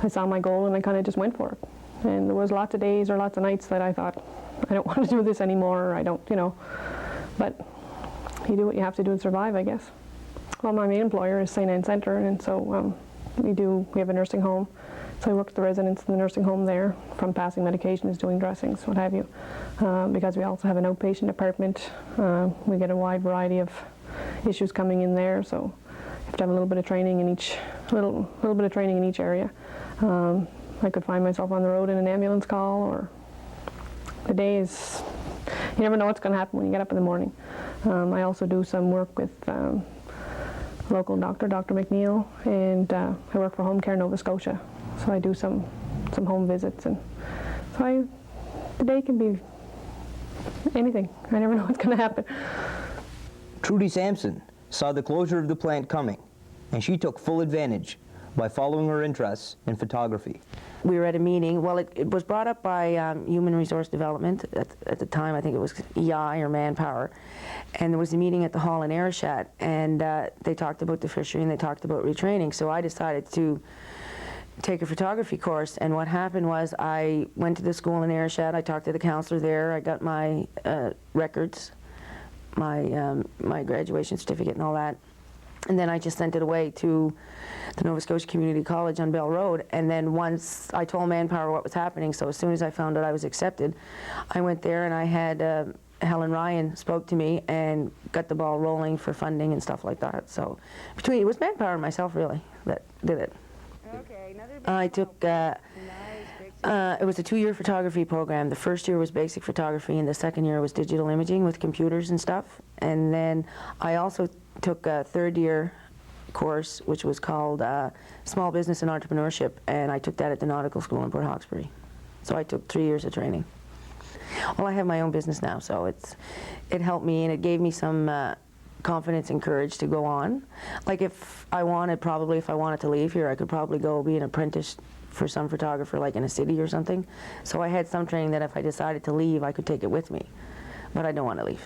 J: I saw my goal and I kind of just went for it. And there was lots of days or lots of nights that I thought, I don't want to do this anymore, or I don't, you know, but you do what you have to do to survive, I guess. Well, my main employer is St. Anne Centre, and so we have a nursing home. So I work with the residents in the nursing home there, from passing medications, doing dressings, what have you. Because we also have an outpatient department, we get a wide variety of issues coming in there. So you have to have a little bit of training in each, little bit of training in each area. I could find myself on the road in an ambulance call, or the day is, you never know what's going to happen when you get up in the morning. I also do some work with local doctor, Dr. McNeil, and I work for Home Care Nova Scotia. So I do some home visits, and so the day can be anything. I never know what's going to happen.
B: Trudy Sampson saw the closure of the plant coming, and she took full advantage by following her interests in photography.
L: We were at a meeting. Well, it was brought up by Human Resource Development at the time. I think it was EI or Manpower, and there was a meeting at the hall in Ayrshire, and they talked about the fishery and they talked about retraining. So I decided to take a photography course, and what happened was I went to the school in Ayrshire. I talked to the counselor there. I got my records, my graduation certificate and all that, and then I just sent it away to the Nova Scotia Community College on Bell Road. And then once I told Manpower what was happening, so as soon as I found out I was accepted, I went there and I had Helen Ryan spoke to me and got the ball rolling for funding and stuff like that. So it was Manpower and myself really that did it.
M: Okay,
L: I took, it was a 2-year photography program. The first year was basic photography, and the second year was digital imaging with computers and stuff. And then I also took a 3rd year course, which was called Small Business and Entrepreneurship, and I took that at the Nautical School in Port Hawkesbury. So I took 3 years of training. Well, I have my own business now, so it helped me, and it gave me some confidence and courage to go on. Like if I wanted to leave here, I could probably go be an apprentice for some photographer like in a city or something. So I had some training that if I decided to leave, I could take it with me. But I don't want to leave.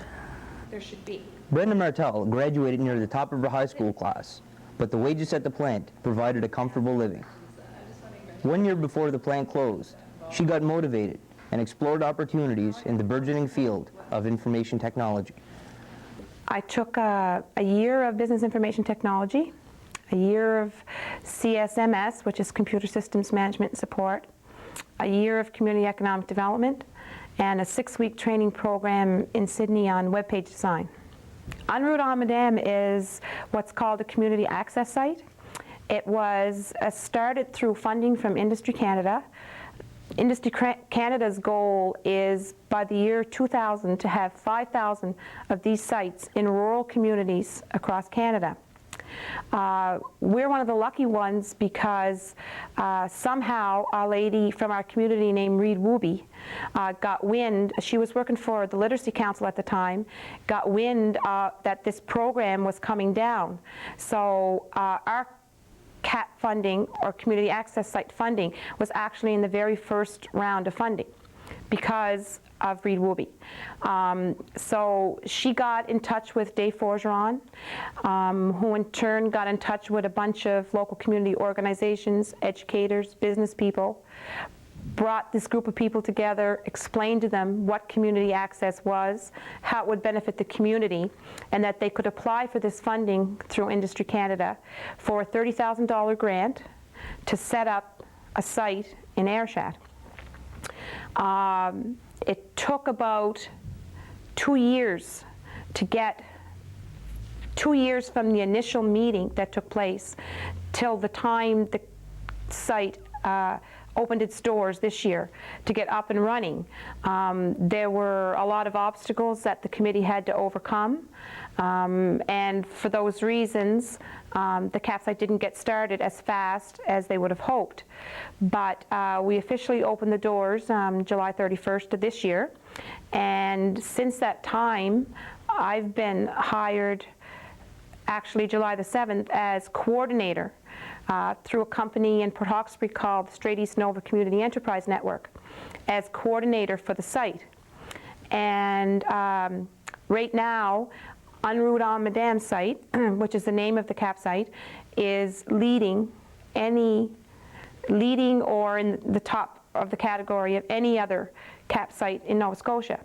M: There should be.
B: Brenda Martell graduated near the top of her high school class, but the wages at the plant provided a comfortable living. 1 year before the plant closed, she got motivated and explored opportunities in the burgeoning field of information technology.
M: I took a year of business information technology, a year of CSMS, which is computer systems management and support, a year of community economic development, and a 6-week training program in Sydney on web page design. En route Almadam is what's called a community access site. It was started through funding from Industry Canada. Industry Canada's goal is by the year 2000 to have 5,000 of these sites in rural communities across Canada. We're one of the lucky ones because somehow a lady from our community named Reed Wooby got wind, she was working for the Literacy Council at the time, got wind that this program was coming down. So our CAT funding, or Community Access Site funding, was actually in the very first round of funding because of Reed Wooby. So she got in touch with Dave Forgeron, who in turn got in touch with a bunch of local community organizations, educators, business people, brought this group of people together, explained to them what community access was, how it would benefit the community, and that they could apply for this funding through Industry Canada for a $30,000 grant to set up a site in Ayrshire. It took about 2 years to get 2 years from the initial meeting that took place till the time the site opened its doors this year to get up and running. There were a lot of obstacles that the committee had to overcome, and for those reasons the CAP site didn't get started as fast as they would have hoped. But we officially opened the doors July 31st of this year, and since that time I've been hired actually July the 7th as coordinator through a company in Port Hawkesbury called Straight East Nova Community Enterprise Network as coordinator for the site. And right now, En route Almadam site, which is the name of the CAP site, is leading or in the top of the category of any other CAP site in Nova Scotia.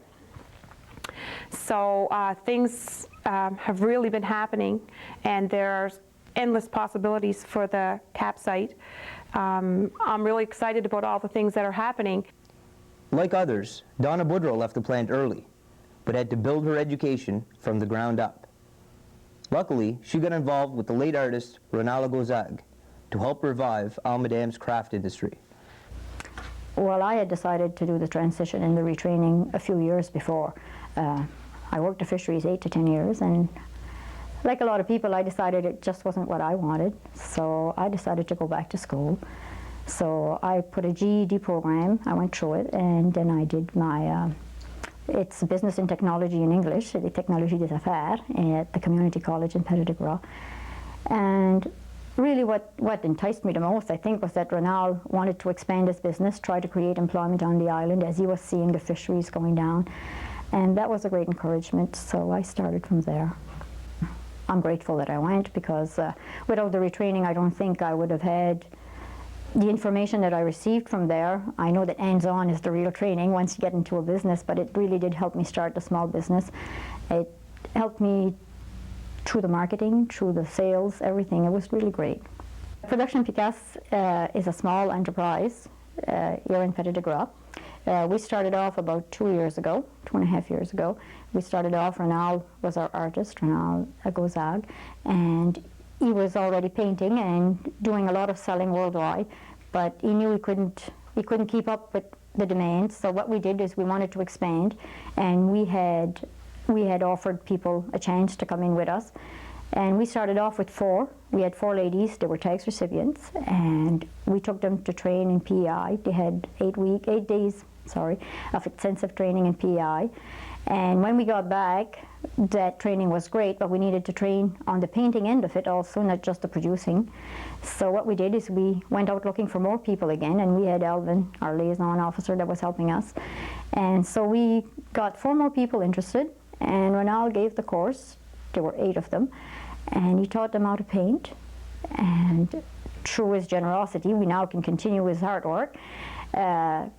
M: So things have really been happening, and there are endless possibilities for the CAP site. I'm really excited about all the things that are happening.
B: Like others, Donna Boudrot left the plant early, but had to build her education from the ground up. Luckily, she got involved with the late artist Renal Gozag to help revive Almadam's craft industry.
N: Well, I had decided to do the transition and the retraining a few years before. I worked at fisheries 8 to 10 years, and like a lot of people, I decided it just wasn't what I wanted, so I decided to go back to school. So I put a GED program, I went through it, and then I did my, it's business and technology in English, the Technologie des Affaires, at the community college in Pettigrew. And really what enticed me the most, I think, was that Renal wanted to expand his business, try to create employment on the island as he was seeing the fisheries going down. And that was a great encouragement, so I started from there. I'm grateful that I went, because without the retraining, I don't think I would have had the information that I received from there. I know that hands-on is the real training once you get into a business, but it really did help me start the small business. It helped me through the marketing, through the sales, everything. It was really great. Production Picasso is a small enterprise here in Pettigrew. We started off about 2 years ago, 2.5 years ago. We started off, Renal was our artist, Renal Gozag, and he was already painting and doing a lot of selling worldwide, but he knew he couldn't keep up with the demand. So what we did is we wanted to expand, and we had offered people a chance to come in with us. And we started off with 4. We had 4 ladies, they were tax recipients, and we took them to train in PEI. They had 8 days of intensive training in PEI. And when we got back, that training was great, but we needed to train on the painting end of it also, not just the producing. So what we did is we went out looking for more people again, and we had Alvin, our liaison officer, that was helping us. And so we got 4 more people interested, and Renal gave the course. There were 8 of them, and he taught them how to paint. And through his generosity, we now can continue his hard work.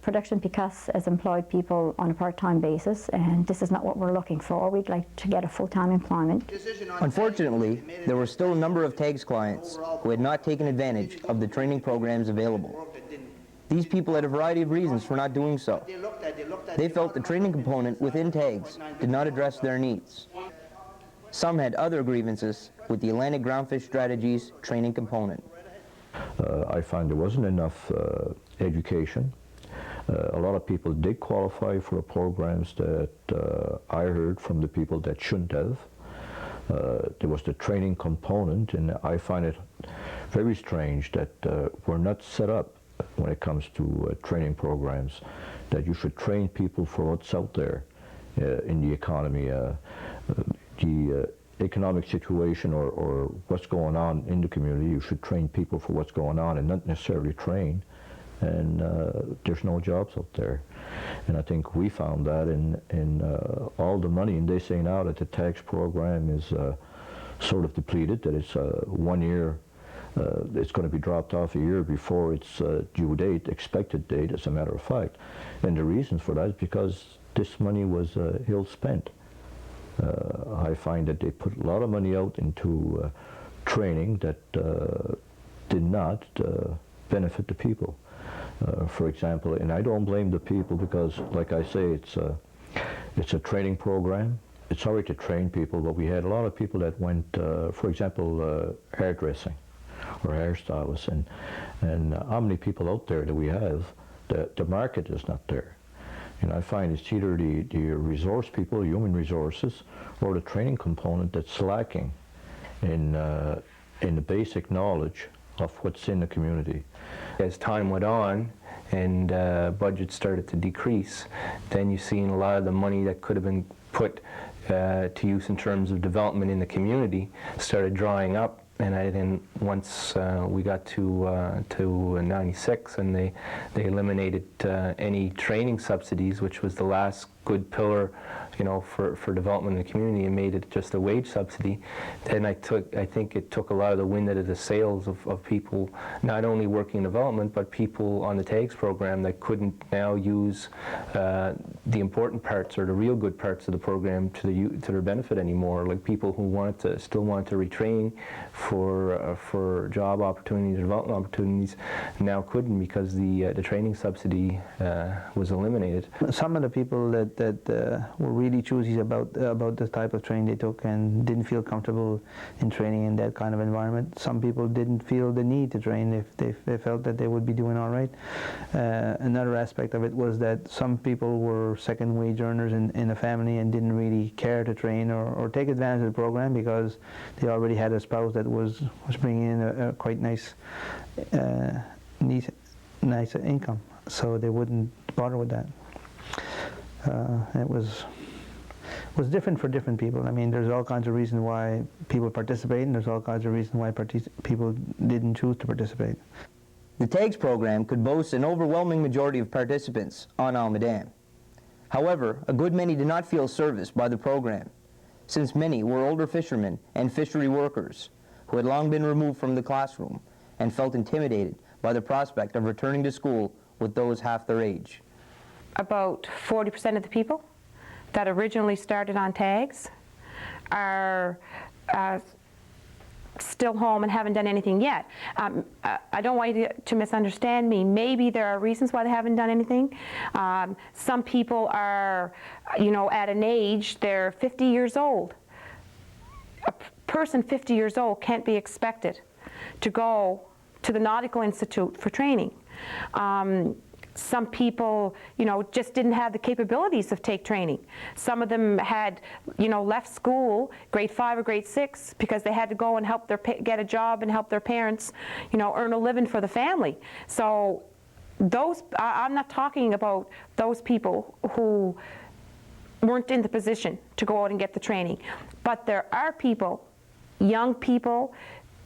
N: Production Picasso has employed people on a part-time basis, and this is not what we're looking for. We'd like to get a full-time employment.
B: Unfortunately, there were still a number of TAGS clients who had not taken advantage of the training programs available. These people had a variety of reasons for not doing so. They felt the training component within TAGS did not address their needs. Some had other grievances with the Atlantic Groundfish Strategies training component.
O: I found there wasn't enough education. A lot of people did qualify for programs that I heard from the people that shouldn't have. There was the training component, and I find it very strange that we're not set up when it comes to training programs, that you should train people for what's out there in the economy. The economic situation or what's going on in the community, you should train people for what's going on and not necessarily train. And there's no jobs out there. And I think we found that in all the money, and they say now that the tax program is sort of depleted, that it's 1 year, it's going to be dropped off a year before its due date, expected date, as a matter of fact. And the reason for that is because this money was ill spent. I find that they put a lot of money out into training that did not benefit the people. For example, and I don't blame the people because, like I say, it's a training program. It's all right to train people, but we had a lot of people that went, for example, hairdressing or hairstylists, and how many people out there that we have, the market is not there. And I find it's either the resource people, human resources, or the training component that's lacking in the basic knowledge of what's in the community.
P: As time went on and budgets started to decrease, then you've seen a lot of the money that could have been put to use in terms of development in the community started drying up. And then once we got to 96, and they eliminated any training subsidies, which was the last good pillar, you know, for development in the community, and made it just a wage subsidy. Then I think it took a lot of the wind out of the sails of people not only working in development, but people on the TAGS program that couldn't now use the important parts or the real good parts of the program to their benefit anymore. Like people who still wanted to retrain for job opportunities, development opportunities, now couldn't because the training subsidy was eliminated.
D: Some of the people that were really choosy about the type of training they took and didn't feel comfortable in training in that kind of environment. Some people didn't feel the need to train if they felt that they would be doing all right. Another aspect of it was that some people were second wage earners in a family and didn't really care to train or take advantage of the program because they already had a spouse that was bringing in a quite nice income, so they wouldn't bother with that. It was different for different people. I mean, there's all kinds of reasons why people participate, and there's all kinds of reasons why people didn't choose to participate.
B: The TAGS program could boast an overwhelming majority of participants on Almadam. However, a good many did not feel serviced by the program, since many were older fishermen and fishery workers who had long been removed from the classroom and felt intimidated by the prospect of returning to school with those half their age.
M: About 40% of the people that originally started on TAGS are still home and haven't done anything yet. I don't want you to misunderstand me. Maybe there are reasons why they haven't done anything. Some people are, you know, at an age, they're 50 years old. A person 50 years old can't be expected to go to the Nautical Institute for training. Some people, you know, just didn't have the capabilities of take training. Some of them had, you know, left school, grade 5 or grade 6, because they had to go and help get a job and help their parents, you know, earn a living for the family. So those, I'm not talking about those people who weren't in the position to go out and get the training. But there are people, young people,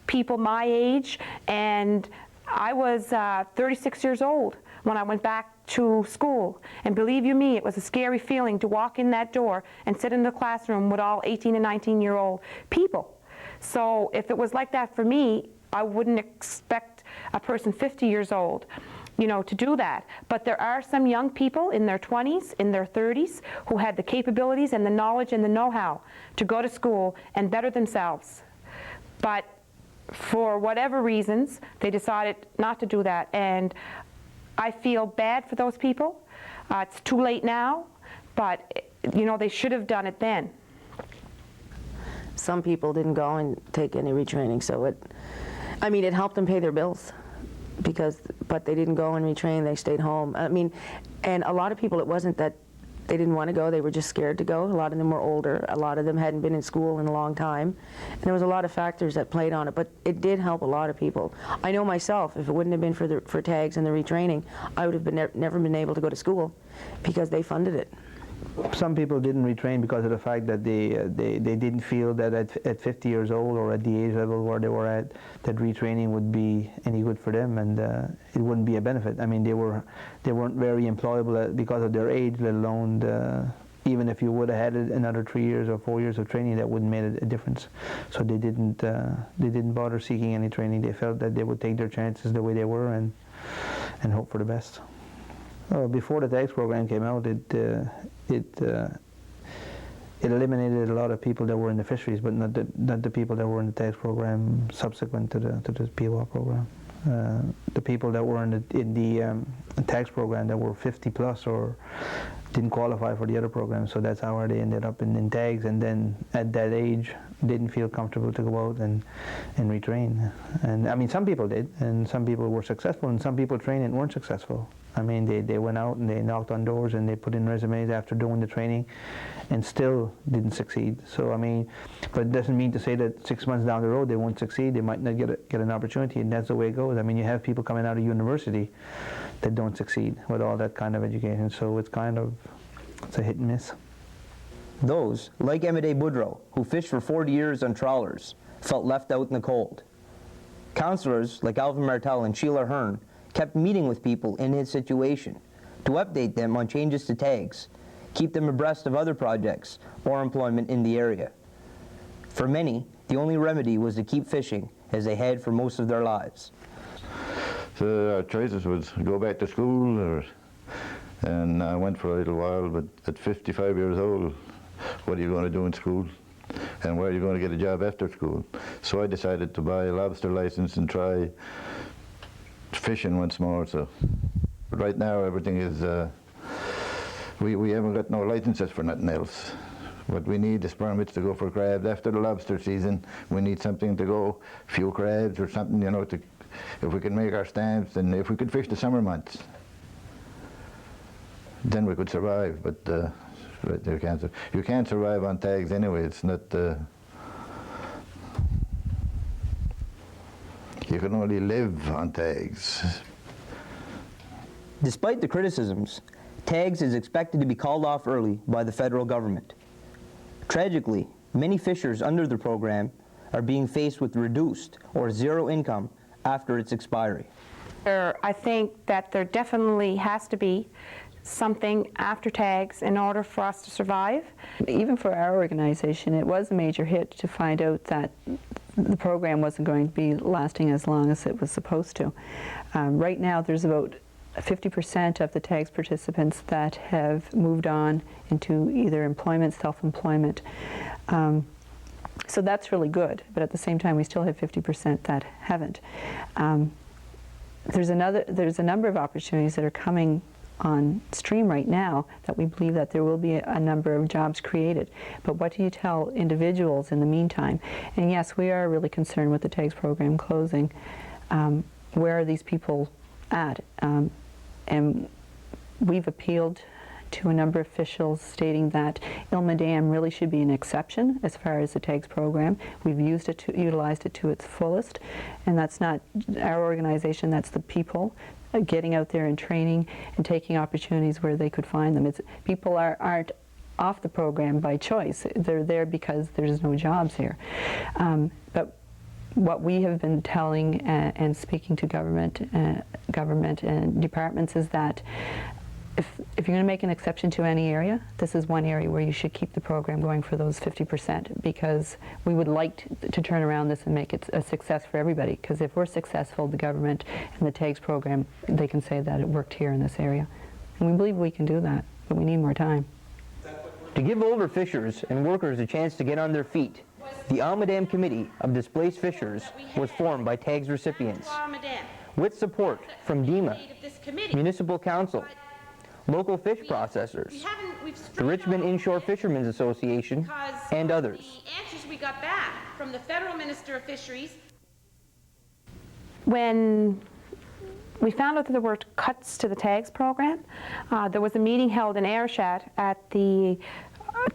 M: people my age, and I was 36 years old when I went back to school. And believe you me, it was a scary feeling to walk in that door and sit in the classroom with all 18 and 19-year-old people. So if it was like that for me, I wouldn't expect a person 50 years old, you know, to do that. But there are some young people in their 20s, in their 30s, who had the capabilities and the knowledge and the know-how to go to school and better themselves. But for whatever reasons, they decided not to do that. And I feel bad for those people. It's too late now, but you know, they should have done it then.
L: Some people didn't go and take any retraining, so it helped them pay their bills, but they didn't go and retrain, they stayed home. I mean, and a lot of people, it wasn't that they didn't want to go, they were just scared to go. A lot of them were older, a lot of them hadn't been in school in a long time, and there was a lot of factors that played on it, but it did help a lot of people. I know myself, if it wouldn't have been for tags and the retraining, I would have never been able to go to school because they funded it.
D: Some people didn't retrain because of the fact that they didn't feel that at 50 years old or at the age level where they were at, that retraining would be any good for them, and it wouldn't be a benefit. I mean, they weren't very employable because of their age, let alone even if you would have had another 3 years or 4 years of training, that wouldn't make a difference. So they didn't bother seeking any training. They felt that they would take their chances the way they were and hope for the best. Before the tax program came out, it eliminated a lot of people that were in the fisheries, but not the people that were in the tax program subsequent to the POR program. The people that were in the tax program that were 50 plus or didn't qualify for the other program, so that's how they ended up in tags, and then at that age didn't feel comfortable to go out and retrain. And I mean, some people did, and some people were successful, and some people trained and weren't successful. I mean, they went out and they knocked on doors and they put in resumes after doing the training and still didn't succeed. So, I mean, but it doesn't mean to say that 6 months down the road they won't succeed. They might not get an opportunity, and that's the way it goes. I mean, you have people coming out of university that don't succeed with all that kind of education, so it's a hit and miss.
B: Those, like Jake Boudrot, who fished for 40 years on trawlers, felt left out in the cold. Counselors like Alvin Martel and Sheila Hearn kept meeting with people in his situation to update them on changes to tags, keep them abreast of other projects or employment in the area. For many, the only remedy was to keep fishing as they had for most of their lives.
Q: So our choices was go back to school, and I went for a little while, but at 55 years old, what are you going to do in school? And where are you going to get a job after school? So I decided to buy a lobster license and try fishing once more. So right now everything is, we haven't got no licenses for nothing else. What we need is permits to go for crabs. After the lobster season, we need something to go, a few crabs or something, you know, if we can make our stamps, and if we could fish the summer months, then we could survive. But you can't survive on tags anyway. It's not. You can only live on tags.
B: Despite the criticisms, tags is expected to be called off early by the federal government. Tragically, many fishers under the program are being faced with reduced or zero income after its expiry.
M: I think that there definitely has to be something after tags in order for us to survive.
F: Even for our organization, it was a major hit to find out that the program wasn't going to be lasting as long as it was supposed to. Right now, there's about 50% of the tags participants that have moved on into either employment, self-employment. So that's really good, but at the same time, we still have 50% that haven't. There's a number of opportunities that are coming on stream right now that we believe that there will be a number of jobs created. But what do you tell individuals in the meantime? And yes, we are really concerned with the tags program closing. Where are these people at? And we've appealed to a number of officials stating that Ilma Dam really should be an exception as far as the tags program. We've utilized it to its fullest, and that's not our organization, that's the people getting out there and training and taking opportunities where they could find them. People aren't off the program by choice. They're there because there's no jobs here. But what we have been telling and speaking to government and departments is that if you're going to make an exception to any area, this is one area where you should keep the program going for those 50%, because we would like to turn around this and make it a success for everybody. Because if we're successful, the government and the TAGS program, they can say that it worked here in this area. And we believe we can do that, but we need more time.
A: To give overfishers and workers a chance to get on their feet, the Almadam Committee of Displaced Fishers was formed by TAGS recipients, with support from DEMA, Municipal Council, local fish processors, the Richmond Inshore Fishermen's Association, and others.
M: The answers we got back from the Federal Minister of Fisheries. When we found out that there were cuts to the TAGS program, there was a meeting held in Ayrshire at the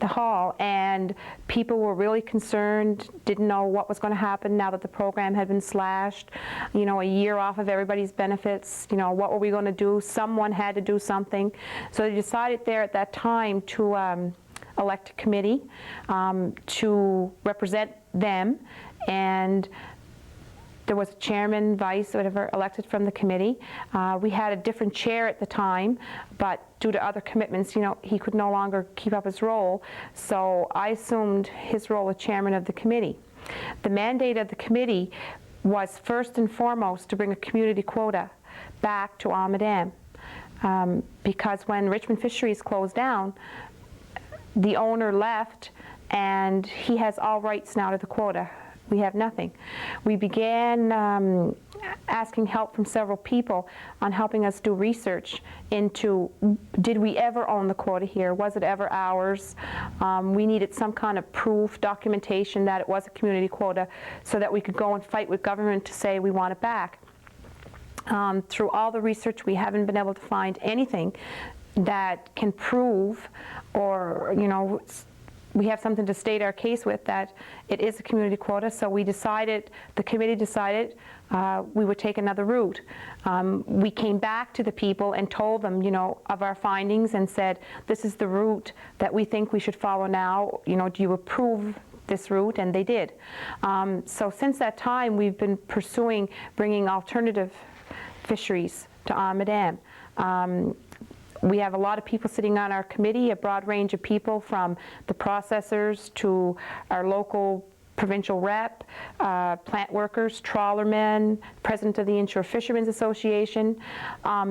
M: hall, and people were really concerned, didn't know what was going to happen now that the program had been slashed, you know, a year off of everybody's benefits, you know, what were we going to do? Someone had to do something. So they decided there at that time to elect a committee to represent them, and there was a chairman, vice, whatever, elected from the committee. We had a different chair at the time, but due to other commitments, you know, he could no longer keep up his role, so I assumed his role as chairman of the committee. The mandate of the committee was first and foremost to bring a community quota back to Almadam, because when Richmond Fisheries closed down, the owner left and he has all rights now to the quota. We have nothing. We began asking help from several people on helping us do research into, did we ever own the quota here? Was it ever ours? We needed some kind of proof, documentation that it was a community quota so that we could go and fight with government to say we want it back. Through all the research, we haven't been able to find anything that can prove, or, you know, we have something to state our case with that it is a community quota. So we decided, the committee decided, we would take another route. We came back to the people and told them, you know, of our findings and said, this is the route that we think we should follow now. You know, do you approve this route? And they did. So since that time, we've been pursuing bringing alternative fisheries to Almadam. We have a lot of people sitting on our committee, a broad range of people, from the processors to our local provincial rep, plant workers, trawlermen, president of the Inshore Fishermen's Association.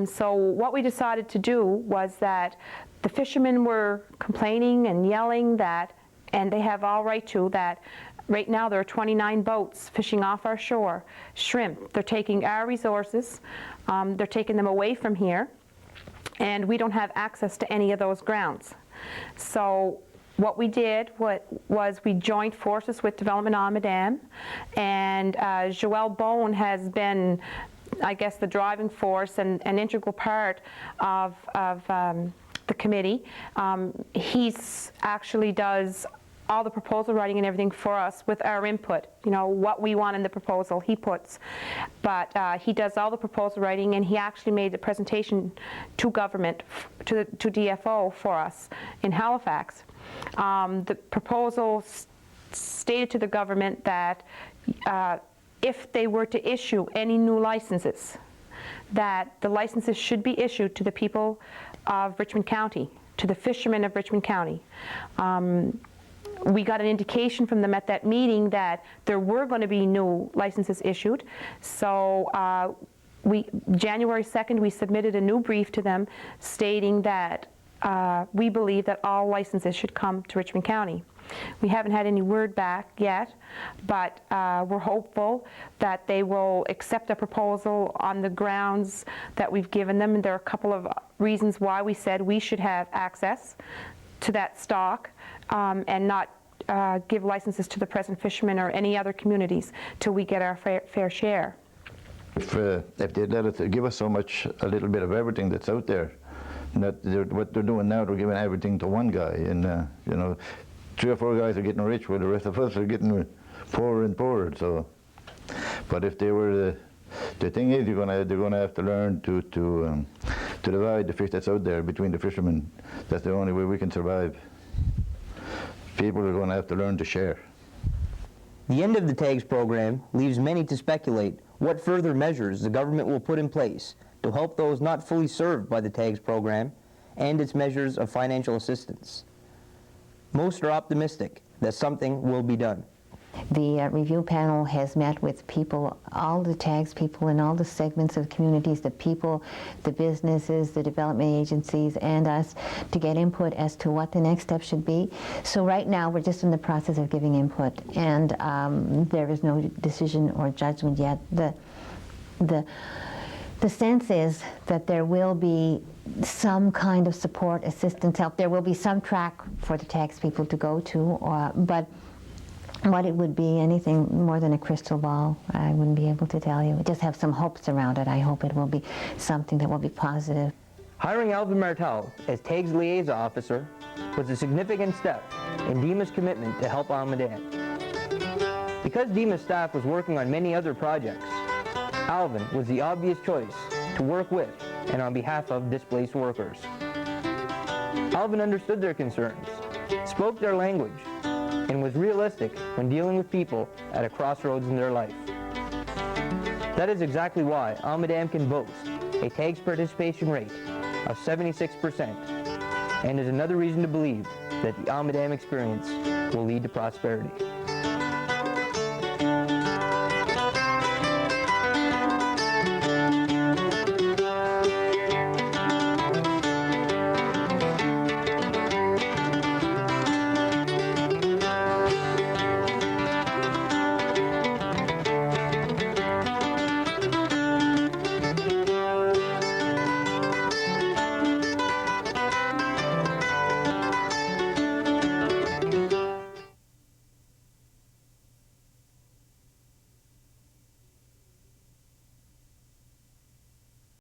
M: So what we decided to do was that the fishermen were complaining and yelling that, and they have all right to, that right now there are 29 boats fishing off our shore, shrimp. They're taking our resources, they're taking them away from here, and we don't have access to any of those grounds. So what we did was we joined forces with Development Almadam, and Joelle Bone has been, I guess, the driving force and an integral part of the committee. He's actually does all the proposal writing and everything for us with our input. You know, what we want in the proposal, he puts. But he does all the proposal writing, and he actually made the presentation to government, to DFO for us in Halifax. The proposal stated to the government that if they were to issue any new licenses, that the licenses should be issued to the people of Richmond County, to the fishermen of Richmond County. We got an indication from them at that meeting that there were going to be new licenses issued. So January 2nd, we submitted a new brief to them stating that we believe that all licenses should come to Richmond County. We haven't had any word back yet, but we're hopeful that they will accept a proposal on the grounds that we've given them. And there are a couple of reasons why we said we should have access to that stock and not give licenses to the present fishermen or any other communities till we get our fair share.
Q: If they let us give us so much, a little bit of everything that's out there, what they're doing now, they're giving everything to one guy, and you know, 3 or 4 guys are getting rich, while the rest of us are getting poorer and poorer. So, but if they were the thing is, they're gonna have to learn to divide the fish that's out there between the fishermen. That's the only way we can survive. people are going to have to learn to share.
B: The end of the TAGS program leaves many to speculate what further measures the government will put in place to help those not fully served by the TAGS program and its measures of financial assistance. Most are optimistic that something will be done.
C: The review panel has met with people, all the TAGS people in all the segments of communities, the people, the businesses, the development agencies, and us, to get input as to what the next step should be. So right now we're just in the process of giving input, and there is no decision or judgment yet. The sense is that there will be some kind of support, assistance, help. There will be some track for the TAGS people to go to, but what it would be, anything more than a crystal ball, I wouldn't be able to tell you. Just have some hopes around it. I hope it will be something that will be positive.
A: Hiring Alvin Martel as TAGS liaison officer was a significant step in DEMA's commitment to help Almaden. Because DEMA's staff was working on many other projects, Alvin was the obvious choice to work with and on behalf of displaced workers. Alvin understood their concerns, spoke their language, and was realistic when dealing with people at a crossroads in their life. That is exactly why Almaden can boast a TAGS participation rate of 76%, and is another reason to believe that the Almaden experience will lead to prosperity.